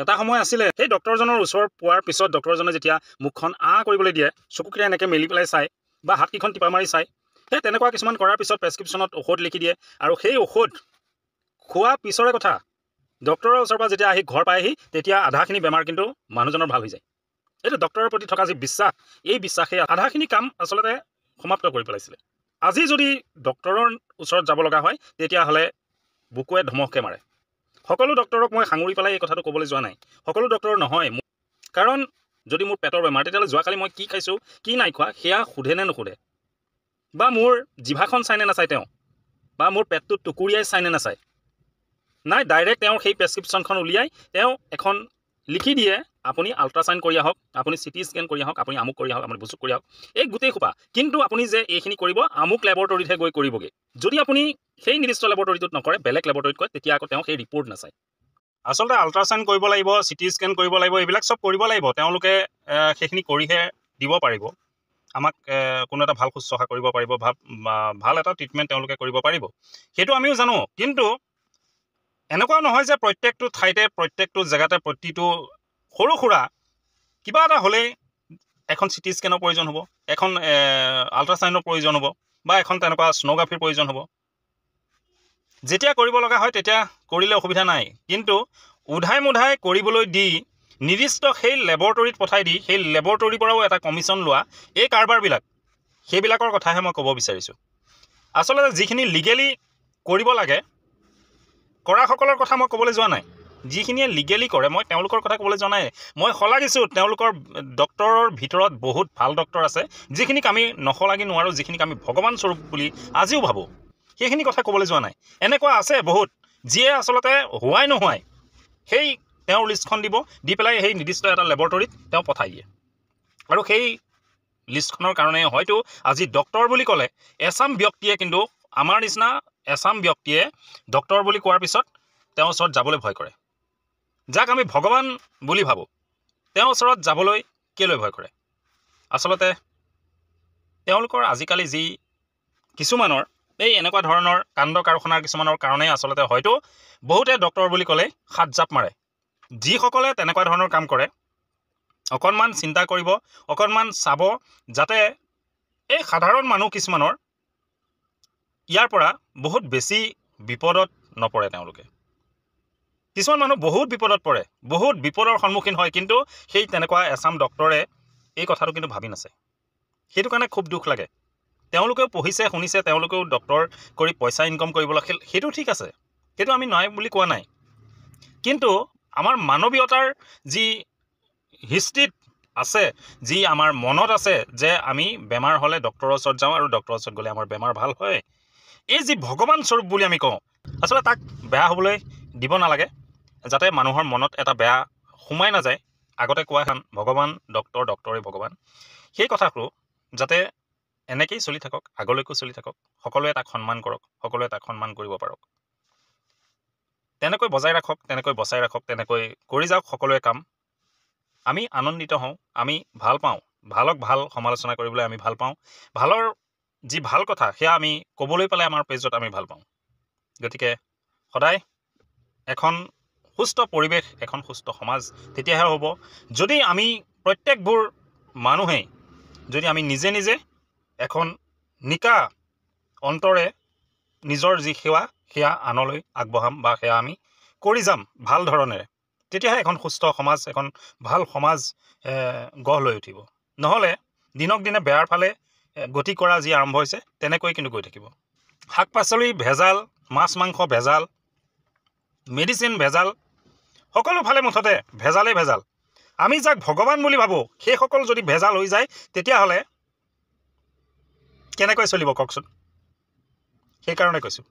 এটা সময় আছিলে সেই ডক্টৰজনৰ ওচৰ পোৱাৰ পিছত ডক্টৰজনে যেতিয়া মুখখন কৰিবলৈ দিয়ে, চকুকেইটা এনেকৈ মেলি পেলাই চায় বা হাতকেইখন টিপা মাৰি চায়, সেই তেনেকুৱা কিছুমান কৰাৰ পিছত প্ৰেছক্ৰিপশ্যনত ঔষধ লিখি দিয়ে। আৰু সেই ঔষধ খোৱা পিছৰে কথা, ডক্টৰৰ ওচৰৰ পৰা যেতিয়া আহি ঘৰ পায়হি তেতিয়া আধাখিনি বেমাৰ কিন্তু মানুহজনৰ ভাল হৈ যায়। এইটো ডক্টৰৰ প্ৰতি থকা যি বিশ্বাস, এই বিশ্বাসে আধাখিনি কাম আচলতে সমাপ্ত কৰি পেলাইছিলে। আজি যদি ডক্টৰৰ ওচৰত যাব লগা হয় তেতিয়াহ'লে বুকুৱে ধমককৈ মাৰে। সকলো ডক্টৰক মই সাঙুৰি পেলাই এই কথাটো ক'বলৈ যোৱা নাই, সকলো ডক্টৰ নহয়। কাৰণ যদি মোৰ পেটৰ বেমাৰ তেতিয়াহ'লে যোৱাকালি মই কি খাইছোঁ কি নাই খোৱা সেয়া সোধে নে নুসুধে, বা মোৰ জিভাখন চাইনে নাচায় তেওঁ, বা মোৰ পেটটো টুকুৰিয়াই চাইনে নাচায়, নাই ডাইৰেক্ট তেওঁৰ সেই প্ৰেছক্ৰিপশ্যনখন উলিয়াই তেওঁ এখন লিখি দিয়ে, আপুনি আল্ট্ৰাচাউণ্ড কৰি আহক, আপুনি চিটি স্কেন কৰি আহক, আপুনি আমুক কৰি আহক, আপুনি বুচুক কৰি আহক, এই গোটেই সোপা। কিন্তু আপুনি যে এইখিনি কৰিব আমুক লেবৰেটৰীতহে গৈ কৰিবগৈ। যদি আপুনি সেই নিৰ্দিষ্ট লেবৰেটৰীটোত নকৰে, বেলেগ লেবৰেটৰীত কৰে, তেতিয়া আকৌ তেওঁ সেই ৰিপৰ্ট নাচায়। আচলতে আল্ট্ৰাচাউণ্ড কৰিব লাগিব, চিটি স্কেন কৰিব লাগিব, এইবিলাক চব কৰিব লাগিব। তেওঁলোকে সেইখিনি কৰিহে দিব পাৰিব আমাক, কোনো এটা ভাল শুশ্ৰূষা কৰিব পাৰিব, ভাল এটা ট্ৰিটমেণ্ট তেওঁলোকে কৰিব পাৰিব, সেইটো আমিও জানো। কিন্তু এনেকুৱাও নহয় যে প্ৰত্যেকটো ঠাইতে প্ৰত্যেকটো জেগাতে প্ৰতিটো সৰু সুৰা কিবা এটা হ'লেই এখন চিটি স্কেনৰ প্ৰয়োজন হ'ব, এখন আল্ট্ৰাচাউণ্ডৰ প্ৰয়োজন হ'ব, বা এখন তেনেকুৱা ছ'ন'গ্ৰাফিৰ প্ৰয়োজন হ'ব। যেতিয়া কৰিব লগা হয় তেতিয়া কৰিলে অসুবিধা নাই, কিন্তু উধাই মুধাই কৰিবলৈ দি নিৰ্দিষ্ট সেই লেবৰেটৰীত পঠাই দি সেই লেবৰেটৰীৰ পৰাও এটা কমিশ্যন লোৱা এই কাৰবাৰবিলাক, সেইবিলাকৰ কথাহে মই ক'ব বিচাৰিছোঁ। আচলতে যিখিনি লিগেলি কৰিব লাগে কৰাসকলৰ কথা মই ক'বলৈ যোৱা নাই, যিখিনিয়ে লিগেলি কৰে মই তেওঁলোকৰ কথা ক'বলৈ যোৱা নাই। মই শলাগিছোঁ তেওঁলোকৰ ডক্টৰৰ ভিতৰত বহুত ভাল ডক্টৰ আছে, যিখিনিক আমি নশলাগি নোৱাৰোঁ, যিখিনিক আমি ভগৱান স্বৰূপ বুলি আজিও ভাবোঁ, সেইখিনি কথা ক'বলৈ যোৱা নাই। এনেকুৱা আছে বহুত যিয়ে আচলতে হোৱাই নোহোৱাই সেই তেওঁৰ লিষ্টখন দিব, দি পেলাই সেই নিৰ্দিষ্ট এটা লেবৰেটৰীত তেওঁ পঠাই দিয়ে। আৰু সেই লিষ্টখনৰ কাৰণে হয়তো আজি ডক্টৰ বুলি ক'লে এচাম ব্যক্তিয়ে, কিন্তু আমাৰ নিচিনা এচাম ব্যক্তিয়ে ডক্টৰ বুলি কোৱাৰ পিছত তেওঁৰ ওচৰত যাবলৈ ভয় কৰে। যাক আমি ভগৱান বুলি ভাবোঁ তেওঁৰ ওচৰত যাবলৈ কেলৈ ভয় কৰে? আচলতে তেওঁলোকৰ আজিকালি যি কিছুমানৰ এই এনেকুৱা ধৰণৰ কাণ্ড কাৰখানাৰ কিছুমানৰ কাৰণে আচলতে হয়তো বহুতে ডক্টৰ বুলি ক'লে হাত জাপ মাৰে। যিসকলে তেনেকুৱা ধৰণৰ কাম কৰে অকণমান চিন্তা কৰিব, অকণমান চাব, যাতে এই সাধাৰণ মানুহ কিছুমানৰ ইয়াৰ পৰা বহুত বেছি বিপদত নপৰে। তেওঁলোকে কিছুমান মানুহ বহুত বিপদত পৰে, বহুত বিপদৰ সন্মুখীন হয়, কিন্তু সেই তেনেকুৱা এচাম ডক্টৰে এই কথাটো কিন্তু ভাবি নাচায়। সেইটো কাৰণে খুব দুখ লাগে। তেওঁলোকেও পঢ়িছে শুনিছে, তেওঁলোকেও ডক্টৰ কৰি পইচা ইনকাম কৰিবলৈ, সেইটো ঠিক আছে, সেইটো আমি নাই বুলি কোৱা নাই। কিন্তু আমাৰ মানৱীয়তাৰ যি হিষ্ট্ৰীত আছে, যি আমাৰ মনত আছে যে আমি বেমাৰ হ'লে ডক্টৰৰ ওচৰত যাওঁ আৰু ডক্টৰৰ ওচৰত গ'লে আমাৰ বেমাৰ ভাল হয়, এই যি ভগৱান স্বৰূপ বুলি আমি কওঁ, আচলতে তাক বেয়া হ'বলৈ দিব নালাগে, যাতে মানুহৰ মনত এটা বেয়া সোমাই নাযায়। আগতে কোৱা এখন ভগৱান ডক্টৰ, ডক্টৰে ভগৱান, সেই কথাটো যাতে এনেকেই চলি থাকক, আগলৈকো চলি থাকক, সকলোৱে তাক সন্মান কৰক, সকলোৱে তাক সন্মান কৰিব পাৰক, তেনেকৈ বজাই ৰাখক, তেনেকৈ বচাই ৰাখক, তেনেকৈ কৰি যাওক সকলোৱে কাম। আমি আনন্দিত হওঁ, আমি ভাল পাওঁ, ভালক ভাল সমালোচনা কৰিবলৈ আমি ভাল পাওঁ, ভালৰ যি ভাল কথা সেয়া আমি ক'বলৈ পালে আমাৰ পেজত আমি ভাল পাওঁ। গতিকে সদায় এখন সুস্থ পৰিৱেশ, এখন সুস্থ সমাজ তেতিয়াহে হ'ব যদি আমি প্ৰত্যেকবোৰ মানুহেই যদি আমি নিজে নিজে এখন নিকা অন্তৰে নিজৰ যি সেৱা সেয়া আনলৈ আগবঢ়াম, বা সেয়া আমি কৰি যাম ভাল ধৰণেৰে, তেতিয়াহে এখন সুস্থ সমাজ, এখন ভাল সমাজ গঢ় লৈ উঠিব। নহ'লে দিনক দিনে বেয়াৰ ফালে গতি কৰা যি আৰম্ভ হৈছে তেনেকৈ কিন্তু গৈ থাকিব। শাক পাচলি ভেজাল, মাছ মাংস ভেজাল, মেডিচিন ভেজাল, সকলো ফালে মুঠতে ভেজালেই ভেজাল। আমি যাক ভগৱান বুলি ভাবোঁ সেইসকল যদি ভেজাল হৈ যায় তেতিয়াহ'লে কেনেকৈ চলিব কওকচোন? সেইকাৰণে কৈছোঁ